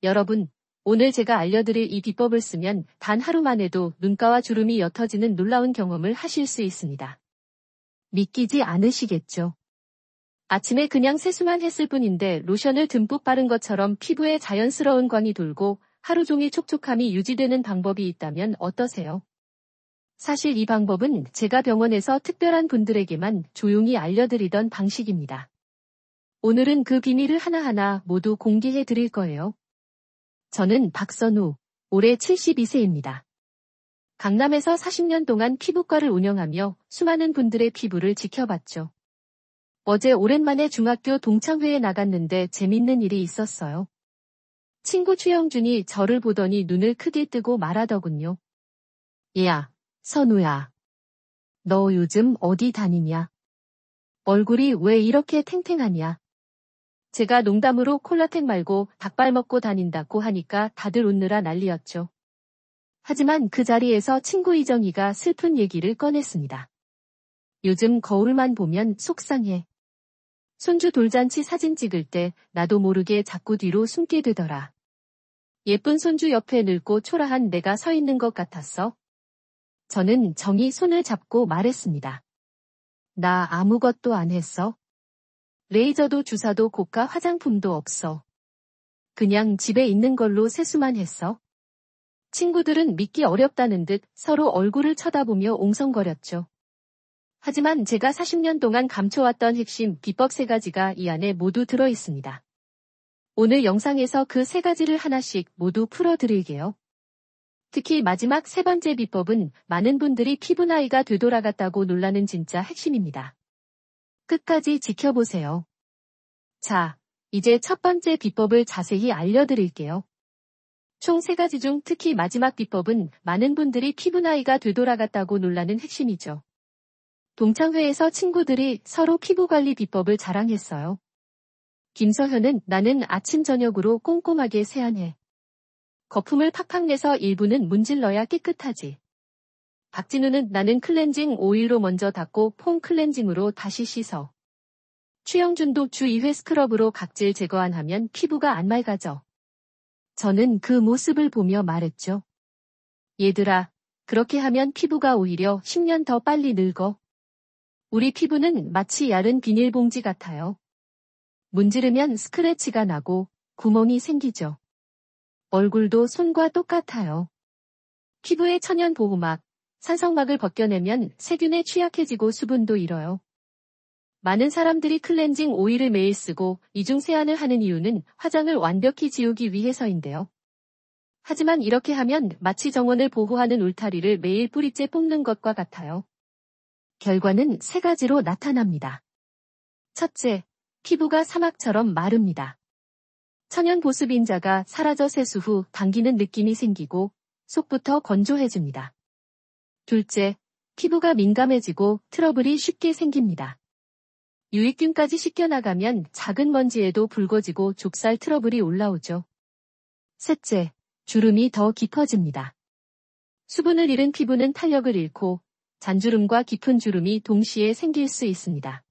여러분, 오늘 제가 알려드릴 이 비법을 쓰면 단 하루만 해도 눈가와 주름이 옅어지는 놀라운 경험을 하실 수 있습니다. 믿기지 않으시겠죠? 아침에 그냥 세수만 했을 뿐인데 로션을 듬뿍 바른 것처럼 피부에 자연스러운 광이 돌고 하루 종일 촉촉함이 유지되는 방법이 있다면 어떠세요? 사실 이 방법은 제가 병원에서 특별한 분들에게만 조용히 알려드리던 방식입니다. 오늘은 그 비밀을 하나하나 모두 공개해 드릴 거예요. 저는 박선우, 올해 72세입니다. 강남에서 40년 동안 피부과를 운영하며 수많은 분들의 피부를 지켜봤죠. 어제 오랜만에 중학교 동창회에 나갔는데 재밌는 일이 있었어요. 친구 최영준이 저를 보더니 눈을 크게 뜨고 말하더군요. 야, 선우야. 너 요즘 어디 다니냐? 얼굴이 왜 이렇게 탱탱하냐? 제가 농담으로 콜라텍 말고 닭발 먹고 다닌다고 하니까 다들 웃느라 난리였죠. 하지만 그 자리에서 친구 이정희가 슬픈 얘기를 꺼냈습니다. 요즘 거울만 보면 속상해. 손주 돌잔치 사진 찍을 때 나도 모르게 자꾸 뒤로 숨게 되더라. 예쁜 손주 옆에 늙고 초라한 내가 서 있는 것 같았어. 저는 정희 손을 잡고 말했습니다. 나 아무것도 안 했어. 레이저도 주사도 고가 화장품도 없어. 그냥 집에 있는 걸로 세수만 했어. 친구들은 믿기 어렵다는 듯 서로 얼굴을 쳐다보며 옹성거렸죠. 하지만 제가 40년 동안 감춰왔던 핵심 비법 3가지가 이 안에 모두 들어 있습니다. 오늘 영상에서 그 3가지를 하나씩 모두 풀어드릴게요. 특히 마지막 3번째 비법은 많은 분들이 피부 나이가 되돌아갔다고 놀라는 진짜 핵심입니다. 끝까지 지켜보세요. 자, 이제 첫 번째 비법을 자세히 알려드릴게요. 총 3가지 중 특히 마지막 비법은 많은 분들이 피부 나이가 되돌아갔다고 놀라는 핵심이죠. 동창회에서 친구들이 서로 피부관리 비법을 자랑했어요. 김서현은 나는 아침 저녁으로 꼼꼼하게 세안해. 거품을 팍팍 내서 일부는 문질러야 깨끗하지. 박진우는 나는 클렌징 오일로 먼저 닦고 폼 클렌징으로 다시 씻어. 최영준도 주 2회 스크럽으로 각질 제거하면 피부가 안 맑아져. 저는 그 모습을 보며 말했죠. 얘들아, 그렇게 하면 피부가 오히려 10년 더 빨리 늙어. 우리 피부는 마치 얇은 비닐봉지 같아요. 문지르면 스크래치가 나고 구멍이 생기죠. 얼굴도 손과 똑같아요. 피부의 천연 보호막, 산성막을 벗겨내면 세균에 취약해지고 수분도 잃어요. 많은 사람들이 클렌징 오일을 매일 쓰고 이중 세안을 하는 이유는 화장을 완벽히 지우기 위해서인데요. 하지만 이렇게 하면 마치 정원을 보호하는 울타리를 매일 뿌리째 뽑는 것과 같아요. 결과는 3가지로 나타납니다. 첫째, 피부가 사막처럼 마릅니다. 천연 보습 인자가 사라져 세수 후 당기는 느낌이 생기고 속부터 건조해집니다. 둘째, 피부가 민감해지고 트러블이 쉽게 생깁니다. 유익균까지 씻겨나가면 작은 먼지에도 붉어지고 좁쌀 트러블이 올라오죠. 셋째, 주름이 더 깊어집니다. 수분을 잃은 피부는 탄력을 잃고 잔주름과 깊은 주름이 동시에 생길 수 있습니다.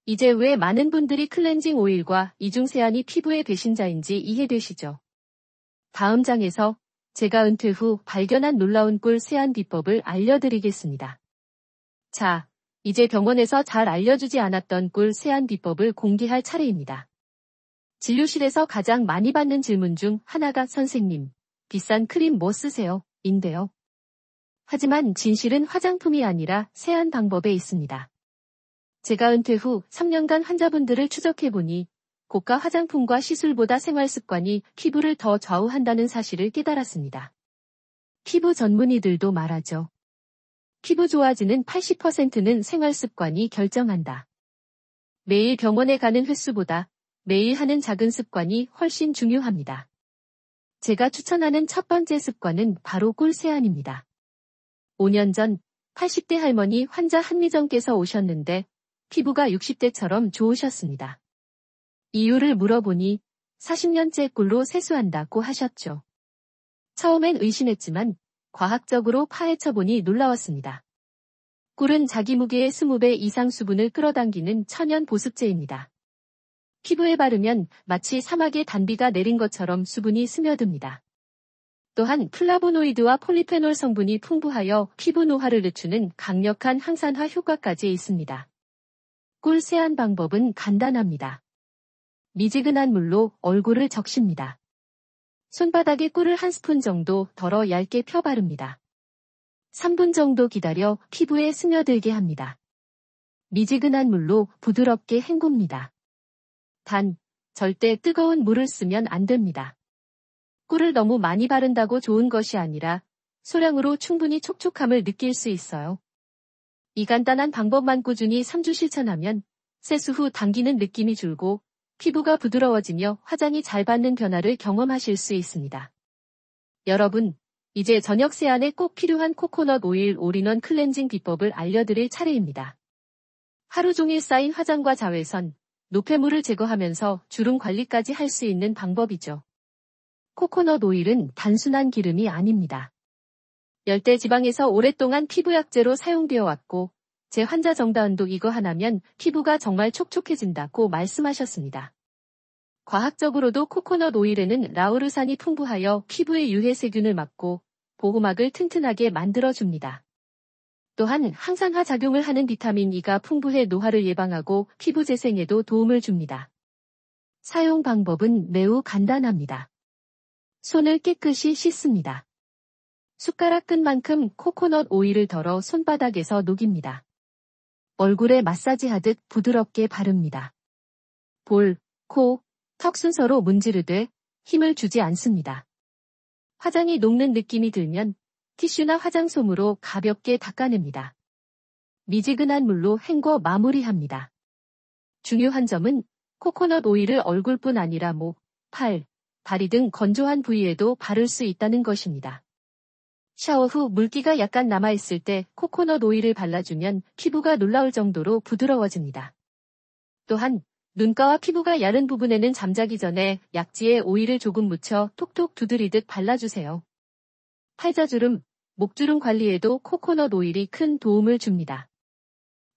이제 왜 많은 분들이 클렌징 오일과 이중 세안이 피부의 배신자인지 이해되시죠? 다음 장에서 제가 은퇴 후 발견한 놀라운 꿀 세안 비법을 알려드리겠습니다. 자, 이제 병원에서 잘 알려주지 않았던 꿀 세안 비법을 공개할 차례입니다. 진료실에서 가장 많이 받는 질문 중 하나가 선생님, 비싼 크림 뭐 쓰세요? 인데요. 하지만 진실은 화장품이 아니라 세안 방법에 있습니다. 제가 은퇴 후 3년간 환자분들을 추적해보니 고가 화장품과 시술보다 생활 습관이 피부를 더 좌우한다는 사실을 깨달았습니다. 피부 전문의들도 말하죠. 피부 좋아지는 80%는 생활 습관이 결정한다. 매일 병원에 가는 횟수보다 매일 하는 작은 습관이 훨씬 중요합니다. 제가 추천하는 첫 번째 습관은 바로 꿀 세안입니다. 5년 전 80대 할머니 환자 한미정께서 오셨는데 피부가 60대처럼 좋으셨습니다. 이유를 물어보니 40년째 꿀로 세수한다고 하셨죠. 처음엔 의심했지만 과학적으로 파헤쳐보니 놀라웠습니다. 꿀은 자기 무게의 20배 이상 수분을 끌어당기는 천연 보습제입니다. 피부에 바르면 마치 사막에 단비가 내린 것처럼 수분이 스며듭니다. 또한 플라보노이드와 폴리페놀 성분이 풍부하여 피부 노화를 늦추는 강력한 항산화 효과까지 있습니다. 꿀 세안 방법은 간단합니다. 미지근한 물로 얼굴을 적십니다. 손바닥에 꿀을 한 스푼 정도 덜어 얇게 펴 바릅니다. 3분 정도 기다려 피부에 스며들게 합니다. 미지근한 물로 부드럽게 헹굽니다. 단, 절대 뜨거운 물을 쓰면 안 됩니다. 꿀을 너무 많이 바른다고 좋은 것이 아니라 소량으로 충분히 촉촉함을 느낄 수 있어요. 이 간단한 방법만 꾸준히 3주 실천하면 세수 후 당기는 느낌이 줄고 피부가 부드러워지며 화장이 잘 받는 변화를 경험하실 수 있습니다. 여러분, 이제 저녁 세안에 꼭 필요한 코코넛 오일 올인원 클렌징 비법을 알려드릴 차례입니다. 하루 종일 쌓인 화장과 자외선, 노폐물을 제거하면서 주름 관리까지 할 수 있는 방법이죠. 코코넛 오일은 단순한 기름이 아닙니다. 열대 지방에서 오랫동안 피부 약재로 사용되어 왔고, 제 환자 정다은도 이거 하나면 피부가 정말 촉촉해진다고 말씀하셨습니다. 과학적으로도 코코넛 오일에는 라우르산이 풍부하여 피부의 유해 세균을 막고 보호막을 튼튼하게 만들어줍니다. 또한 항산화 작용을 하는 비타민 E가 풍부해 노화를 예방하고 피부 재생에도 도움을 줍니다. 사용 방법은 매우 간단합니다. 손을 깨끗이 씻습니다. 숟가락 끝만큼 코코넛 오일을 덜어 손바닥에서 녹입니다. 얼굴에 마사지하듯 부드럽게 바릅니다. 볼, 코, 턱 순서로 문지르되 힘을 주지 않습니다. 화장이 녹는 느낌이 들면 티슈나 화장솜으로 가볍게 닦아냅니다. 미지근한 물로 헹궈 마무리합니다. 중요한 점은 코코넛 오일을 얼굴뿐 아니라 목, 팔, 다리 등 건조한 부위에도 바를 수 있다는 것입니다. 샤워 후 물기가 약간 남아있을 때 코코넛 오일을 발라주면 피부가 놀라울 정도로 부드러워집니다. 또한 눈가와 피부가 야른 부분에는 잠자기 전에 약지에 오일을 조금 묻혀 톡톡 두드리듯 발라주세요. 팔자주름, 목주름 관리에도 코코넛 오일이 큰 도움을 줍니다.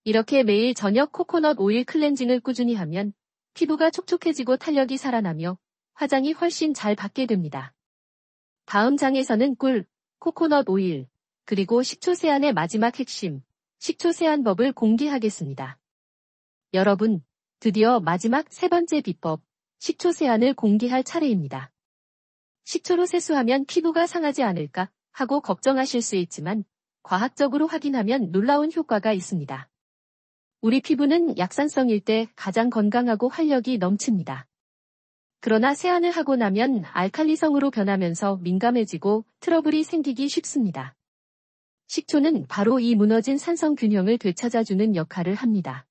이렇게 매일 저녁 코코넛 오일 클렌징을 꾸준히 하면 피부가 촉촉해지고 탄력이 살아나며 화장이 훨씬 잘 받게 됩니다. 다음 장에서는 꿀, 코코넛 오일, 그리고 식초 세안의 마지막 핵심, 식초 세안법을 공개하겠습니다. 여러분, 드디어 마지막 세 번째 비법, 식초 세안을 공개할 차례입니다. 식초로 세수하면 피부가 상하지 않을까 하고 걱정하실 수 있지만 과학적으로 확인하면 놀라운 효과가 있습니다. 우리 피부는 약산성일 때 가장 건강하고 활력이 넘칩니다. 그러나 세안을 하고 나면 알칼리성으로 변하면서 민감해지고 트러블이 생기기 쉽습니다. 식초는 바로 이 무너진 산성 균형을 되찾아주는 역할을 합니다.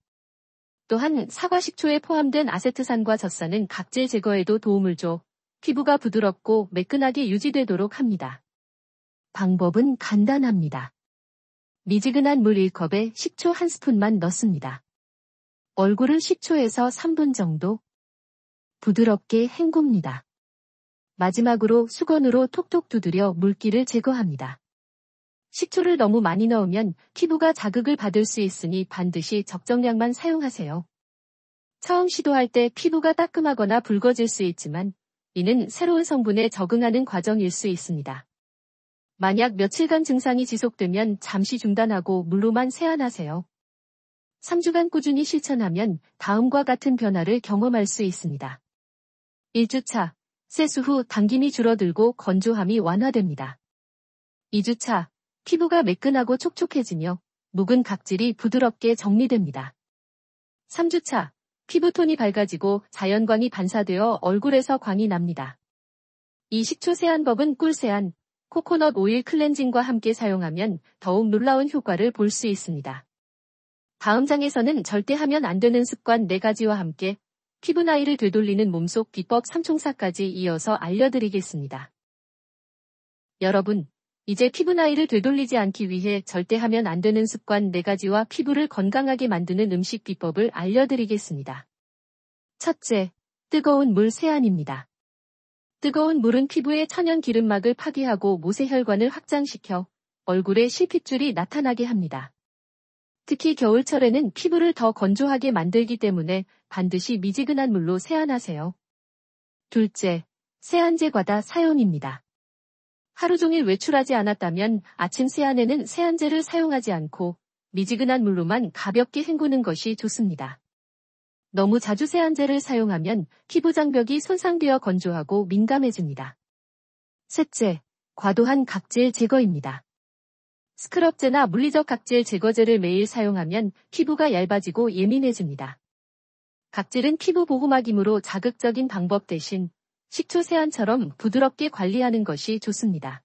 또한 사과 식초에 포함된 아세트산과 젖산은 각질 제거에도 도움을 줘 피부가 부드럽고 매끈하게 유지되도록 합니다. 방법은 간단합니다. 미지근한 물 1컵에 식초 1스푼만 넣습니다. 얼굴을 식초에서 3분 정도 부드럽게 헹굽니다. 마지막으로 수건으로 톡톡 두드려 물기를 제거합니다. 식초를 너무 많이 넣으면 피부가 자극을 받을 수 있으니 반드시 적정량만 사용하세요. 처음 시도할 때 피부가 따끔하거나 붉어질 수 있지만 이는 새로운 성분에 적응하는 과정일 수 있습니다. 만약 며칠간 증상이 지속되면 잠시 중단하고 물로만 세안하세요. 3주간 꾸준히 실천하면 다음과 같은 변화를 경험할 수 있습니다. 1주차, 세수 후 당김이 줄어들고 건조함이 완화됩니다. 2주차, 피부가 매끈하고 촉촉해지며 묵은 각질이 부드럽게 정리됩니다. 3주차, 피부톤이 밝아지고 자연광이 반사되어 얼굴에서 광이 납니다. 이 식초 세안법은 꿀세안, 코코넛 오일 클렌징과 함께 사용하면 더욱 놀라운 효과를 볼 수 있습니다. 다음 장에서는 절대 하면 안 되는 습관 4가지와 함께 피부 나이를 되돌리는 몸속 비법 3총사까지 이어서 알려드리겠습니다. 여러분, 이제 피부 나이를 되돌리지 않기 위해 절대 하면 안 되는 습관 4가지와 피부를 건강하게 만드는 음식 비법을 알려드리겠습니다. 첫째, 뜨거운 물 세안입니다. 뜨거운 물은 피부의 천연 기름막을 파괴하고 모세혈관을 확장시켜 얼굴에 실핏줄이 나타나게 합니다. 특히 겨울철에는 피부를 더 건조하게 만들기 때문에 반드시 미지근한 물로 세안하세요. 둘째, 세안제 과다 사용입니다. 하루 종일 외출하지 않았다면 아침 세안에는 세안제를 사용하지 않고 미지근한 물로만 가볍게 헹구는 것이 좋습니다. 너무 자주 세안제를 사용하면 피부 장벽이 손상되어 건조하고 민감해집니다. 셋째, 과도한 각질 제거입니다. 스크럽제나 물리적 각질 제거제를 매일 사용하면 피부가 얇아지고 예민해집니다. 각질은 피부 보호막이므로 자극적인 방법 대신 식초 세안처럼 부드럽게 관리하는 것이 좋습니다.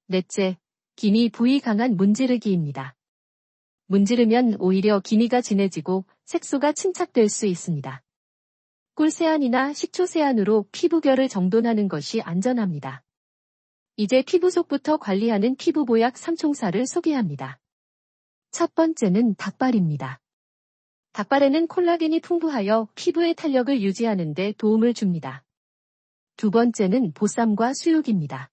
넷째, 기미 부위 강한 문지르기입니다. 문지르면 오히려 기미가 진해지고 색소가 침착될 수 있습니다. 꿀 세안이나 식초 세안으로 피부결을 정돈하는 것이 안전합니다. 이제 피부 속부터 관리하는 피부 보약 3총사를 소개합니다. 첫 번째는 닭발입니다. 닭발에는 콜라겐이 풍부하여 피부의 탄력을 유지하는 데 도움을 줍니다. 두 번째는 보쌈과 수육입니다.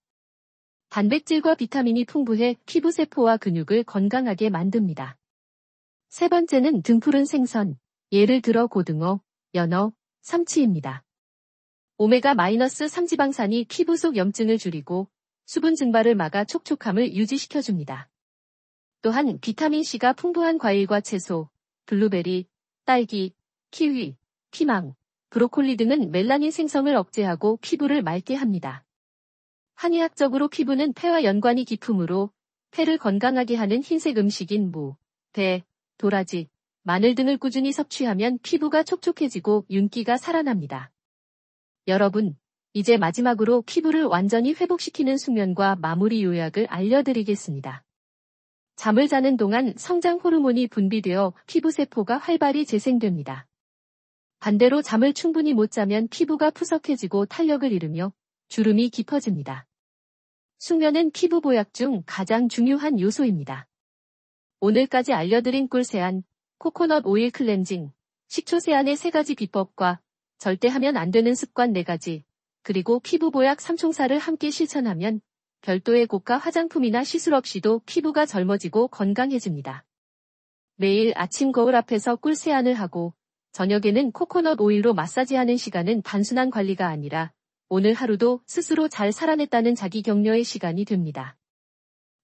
단백질과 비타민이 풍부해 피부 세포와 근육을 건강하게 만듭니다. 세 번째는 등푸른 생선, 예를 들어 고등어, 연어, 삼치입니다. 오메가-3 지방산이 피부 속 염증을 줄이고 수분 증발을 막아 촉촉함을 유지시켜줍니다. 또한 비타민C가 풍부한 과일과 채소, 블루베리, 딸기, 키위, 피망, 브로콜리 등은 멜라닌 생성을 억제하고 피부를 맑게 합니다. 한의학적으로 피부는 폐와 연관이 깊으므로 폐를 건강하게 하는 흰색 음식인 무, 배, 도라지, 마늘 등을 꾸준히 섭취하면 피부가 촉촉해지고 윤기가 살아납니다. 여러분, 이제 마지막으로 피부를 완전히 회복시키는 숙면과 마무리 요약을 알려드리겠습니다. 잠을 자는 동안 성장 호르몬이 분비되어 피부 세포가 활발히 재생됩니다. 반대로 잠을 충분히 못 자면 피부가 푸석해지고 탄력을 잃으며 주름이 깊어집니다. 숙면은 피부 보약 중 가장 중요한 요소입니다. 오늘까지 알려드린 꿀 세안, 코코넛 오일 클렌징, 식초 세안의 3가지 비법과 절대 하면 안 되는 습관 4가지, 그리고 피부 보약 3총사를 함께 실천하면 별도의 고가 화장품이나 시술 없이도 피부가 젊어지고 건강해집니다. 매일 아침 거울 앞에서 꿀 세안을 하고 저녁에는 코코넛 오일로 마사지하는 시간은 단순한 관리가 아니라 오늘 하루도 스스로 잘 살아냈다는 자기 격려의 시간이 됩니다.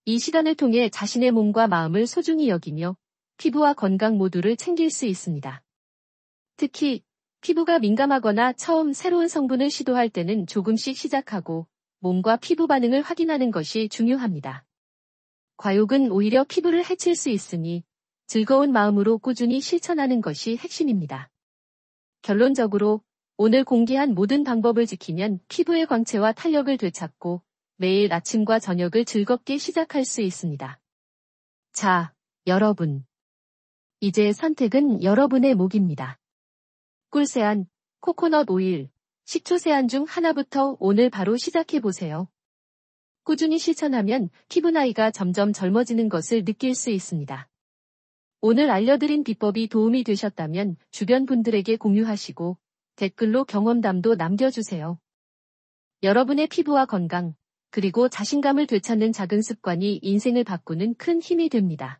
이 시간을 통해 자신의 몸과 마음을 소중히 여기며 피부와 건강 모두를 챙길 수 있습니다. 특히 피부가 민감하거나 처음 새로운 성분을 시도할 때는 조금씩 시작하고 몸과 피부 반응을 확인하는 것이 중요합니다. 과욕은 오히려 피부를 해칠 수 있으니 즐거운 마음으로 꾸준히 실천하는 것이 핵심입니다. 결론적으로 오늘 공개한 모든 방법을 지키면 피부의 광채와 탄력을 되찾고 매일 아침과 저녁을 즐겁게 시작할 수 있습니다. 자, 여러분. 이제 선택은 여러분의 몫입니다. 꿀세안, 코코넛 오일, 식초 세안 중 하나부터 오늘 바로 시작해보세요. 꾸준히 실천하면 피부 나이가 점점 젊어지는 것을 느낄 수 있습니다. 오늘 알려드린 비법이 도움이 되셨다면 주변 분들에게 공유하시고 댓글로 경험담도 남겨주세요. 여러분의 피부와 건강, 그리고 자신감을 되찾는 작은 습관이 인생을 바꾸는 큰 힘이 됩니다.